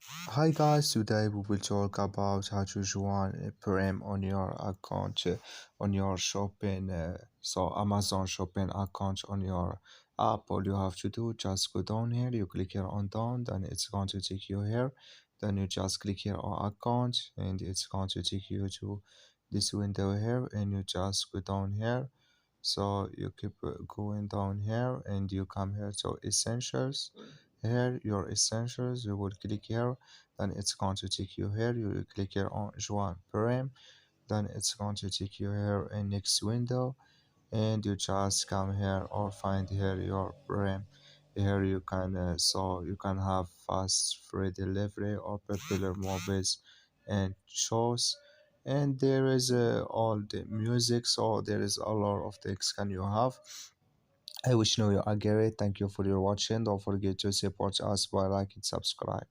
Hi guys, today we will talk about how to join Prime on your account on your shopping so Amazon shopping account on your app. All you have to do, just go down here, you click here on down, then it's going to take you here. Then you just click here on account and it's going to take you to this window here, and you just go down here. So you keep going down here and you come here to essentials. Here your essentials, you will click here, then it's going to take you here. You will click here on Join Prime, then it's going to take you here in next window, and you just come here or find here your Prime. Here you can so you can have fast free delivery or popular movies and shows, and there is all the music, so there is a lot of things can you have. I wish you know you are great. Thank you for your watching. Don't forget to support us by like and subscribe.